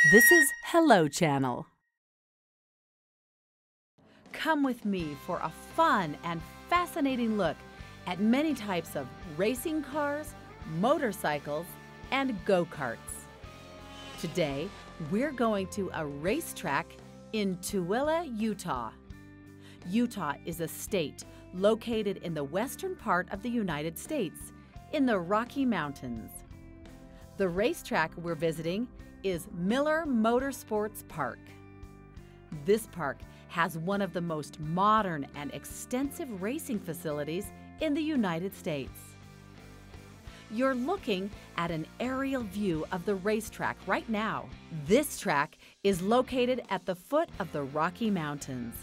This is Hello Channel. Come with me for a fun and fascinating look at many types of racing cars, motorcycles, and go-karts. Today, we're going to a racetrack in Tooele, Utah. Utah is a state located in the western part of the United States, in the Rocky Mountains. The racetrack we're visiting is Miller Motorsports Park. This park has one of the most modern and extensive racing facilities in the United States. You're looking at an aerial view of the racetrack right now. This track is located at the foot of the Rocky Mountains.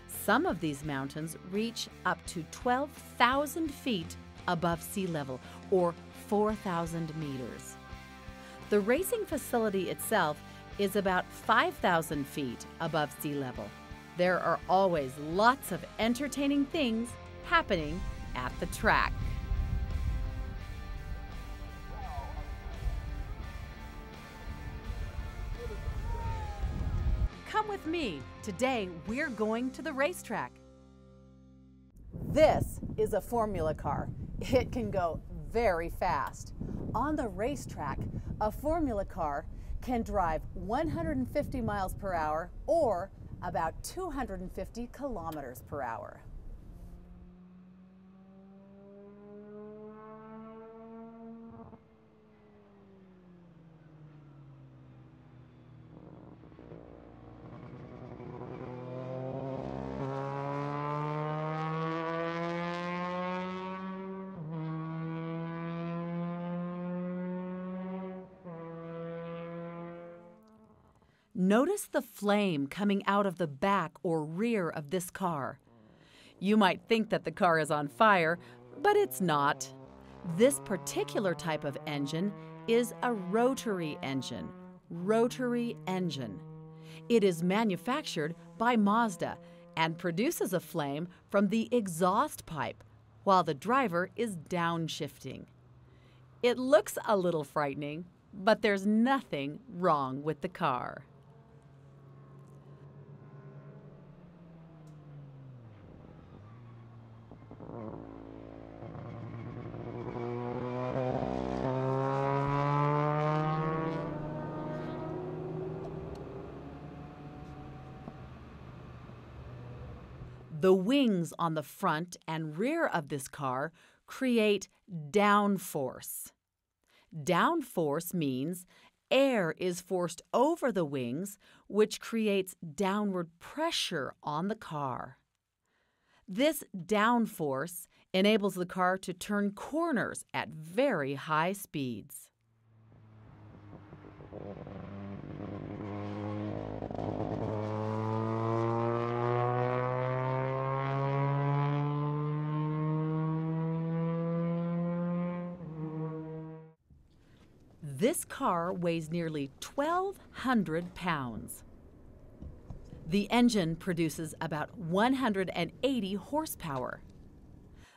Some of these mountains reach up to 12,000 feet above sea level, or 4,000 meters. The racing facility itself is about 5,000 feet above sea level. There are always lots of entertaining things happening at the track. Come with me. Today we're going to the racetrack. This is a formula car. It can go very fast. On the racetrack, a formula car can drive 150 miles per hour or about 250 kilometers per hour. Notice the flame coming out of the back or rear of this car. You might think that the car is on fire, but it's not. This particular type of engine is a rotary engine. Rotary engine. It is manufactured by Mazda and produces a flame from the exhaust pipe while the driver is downshifting. It looks a little frightening, but there's nothing wrong with the car. The wings on the front and rear of this car create downforce. Downforce means air is forced over the wings, which creates downward pressure on the car. This downforce enables the car to turn corners at very high speeds. This car weighs nearly 1,200 pounds. The engine produces about 180 horsepower.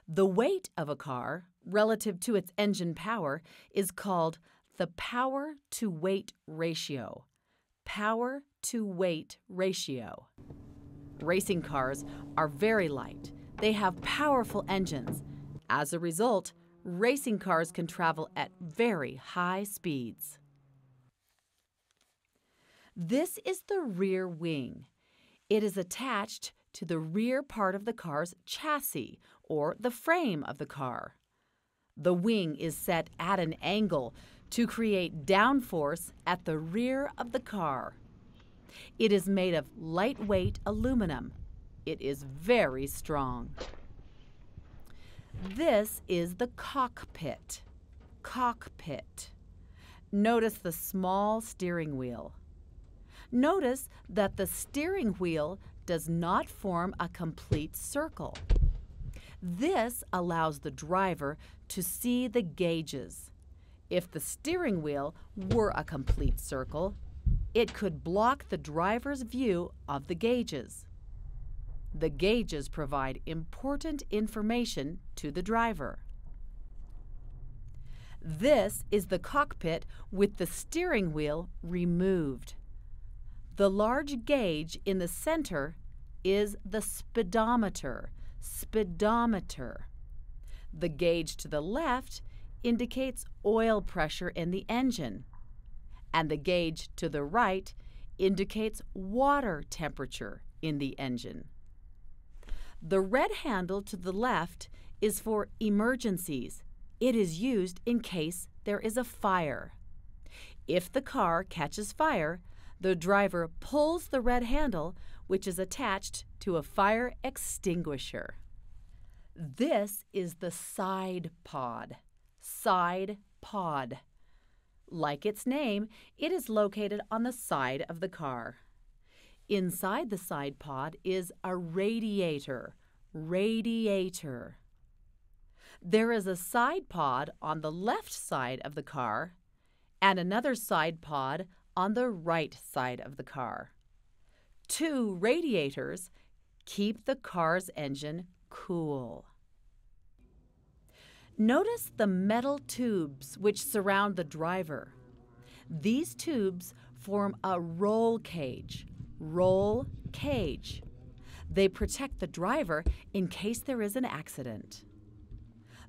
The weight of a car relative to its engine power is called the power-to-weight ratio. Power-to-weight ratio. Racing cars are very light. They have powerful engines. As a result, racing cars can travel at very high speeds. This is the rear wing. It is attached to the rear part of the car's chassis, or the frame of the car. The wing is set at an angle to create downforce at the rear of the car. It is made of lightweight aluminum. It is very strong. This is the cockpit. Cockpit. Notice the small steering wheel. Notice that the steering wheel does not form a complete circle. This allows the driver to see the gauges. If the steering wheel were a complete circle, it could block the driver's view of the gauges. The gauges provide important information to the driver. This is the cockpit with the steering wheel removed. The large gauge in the center is the speedometer. Speedometer. The gauge to the left indicates oil pressure in the engine, and the gauge to the right indicates water temperature in the engine. The red handle to the left is for emergencies. It is used in case there is a fire. If the car catches fire, the driver pulls the red handle, which is attached to a fire extinguisher. This is the side pod. Side pod. Like its name, it is located on the side of the car. Inside the side pod is a radiator. Radiator. There is a side pod on the left side of the car and another side pod on the right side of the car. Two radiators keep the car's engine cool. Notice the metal tubes which surround the driver. These tubes form a roll cage. Roll cage. They protect the driver in case there is an accident.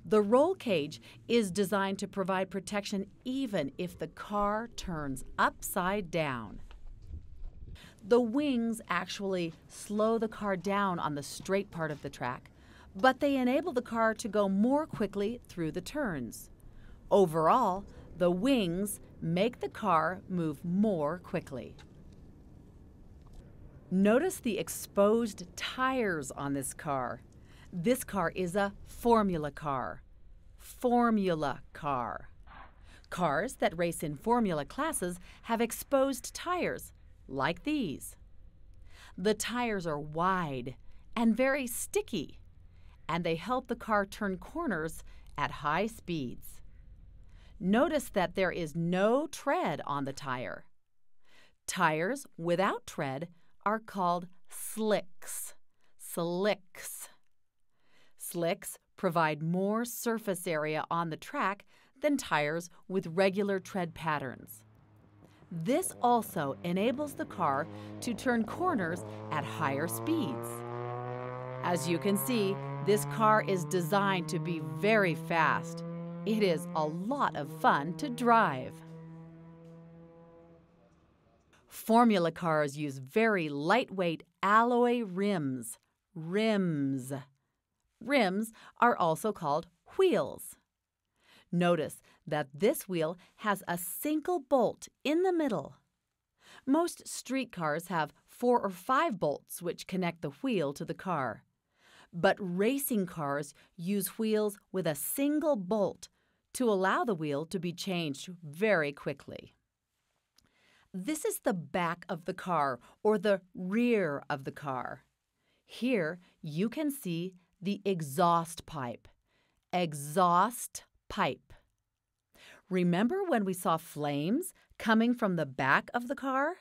The roll cage is designed to provide protection even if the car turns upside down. The wings actually slow the car down on the straight part of the track, but they enable the car to go more quickly through the turns. Overall, the wings make the car move more quickly. Notice the exposed tires on this car. This car is a formula car. Formula car. Cars that race in formula classes have exposed tires, like these. The tires are wide and very sticky, and they help the car turn corners at high speeds. Notice that there is no tread on the tire. Tires without tread are called slicks. Slicks. Slicks provide more surface area on the track than tires with regular tread patterns. This also enables the car to turn corners at higher speeds. As you can see, this car is designed to be very fast. It is a lot of fun to drive. Formula cars use very lightweight alloy rims. Rims. Rims are also called wheels. Notice that this wheel has a single bolt in the middle. Most street cars have 4 or 5 bolts which connect the wheel to the car. But racing cars use wheels with a single bolt to allow the wheel to be changed very quickly. This is the back of the car, or the rear of the car. Here you can see the exhaust pipe. Exhaust pipe. Remember when we saw flames coming from the back of the car?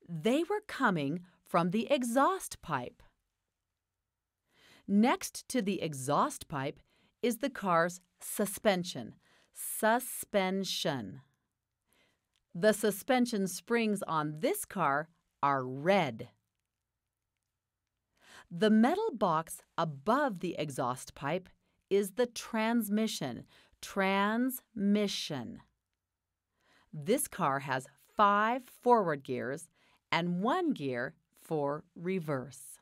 They were coming from the exhaust pipe. Next to the exhaust pipe is the car's suspension. Suspension. The suspension springs on this car are red. The metal box above the exhaust pipe is the transmission. Transmission. This car has 5 forward gears and 1 gear for reverse.